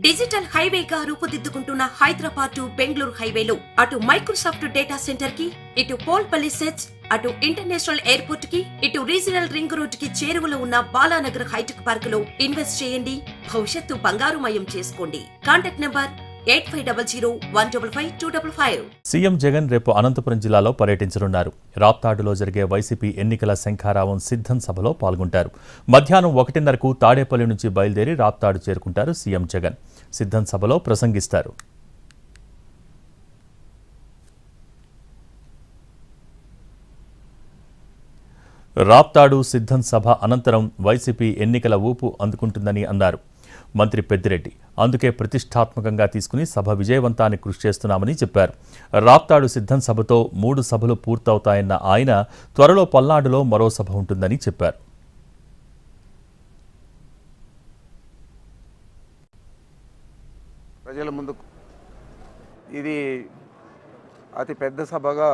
Digital హైవేగా రూపుదిద్దుకుంటున్న Hyderabad to Bengaluru హైవేలో అటు Microsoft data centre కి, ఇటు పోల్పల్లి సెట్స్, అటు ఇంటర్నేషనల్ ఎయిర్పోర్ట్ కి, ఇటు రీజనల్ రింగ్ రోడ్ కి చేరువలో ఉన్న బాలానగర్ హైటెక్ పార్క్ లో ఇన్వెస్ట్ చేయండి. భవిష్యత్తు బంగారుమయం చేసుకోండి. Contact number 8500155255. సీఎం జగన్ రేపు అనంతపురం జిల్లాలో పర్యటించనున్నారు. రాప్తాడులో జరిగే వైసీపీ ఎన్నికల శంఖారావం సిద్ధం సభలో పాల్గొంటారు. మధ్యాహ్నం 1:30కు తాడేపల్లి నుంచి బయలుదేరి రాప్తాడు చేరుకుంటారు సీఎం జగన్. సిద్ధం సభలో ప్రసంగిస్తారు. రాప్తాడు సిద్ధం సభ అనంతరం వైసీపీ ఎన్నికల ఊపు అందుకుంటుందని అన్నారు మంత్రి పెద్దిరెడ్డి. అందుకే ప్రతిష్టాత్మకంగా తీసుకుని సభ విజయవంతానికి కృషి చేస్తున్నామని చెప్పారు. రాప్తాడు సిద్ధం సభతో 3 సభలు పూర్తవుతాయన్న ఆయన త్వరలో పల్నాడులో మరో సభ ఉంటుందని చెప్పారు. ప్రజల ముందు ఇది అతిపెద్ద సభగా,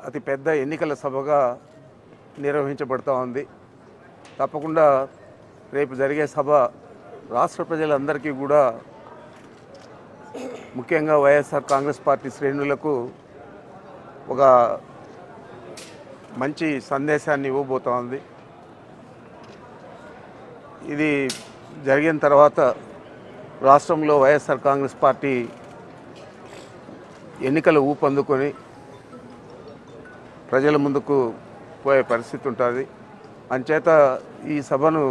అతిపెద్ద ఎన్నికల సభగా నిర్వహించబడుతూ ఉంది. తప్పకుండా రేపు జరిగే సభ రాష్ట్ర ప్రజలందరికీ కూడా, ముఖ్యంగా వైఎస్ఆర్ కాంగ్రెస్ పార్టీ శ్రేణులకు ఒక మంచి సందేశాన్ని ఇవ్వబోతూ ఉంది. ఇది జరిగిన తర్వాత రాష్ట్రంలో వైఎస్ఆర్ కాంగ్రెస్ పార్టీ ఎన్నికల ఊపందుకొని ప్రజల ముందుకు పోయే పరిస్థితి ఉంటుంది. అంచేత ఈ సభను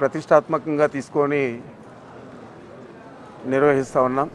ప్రతిష్టాత్మకంగా తీసుకొని నిర్వహిస్తూ ఉన్నాం.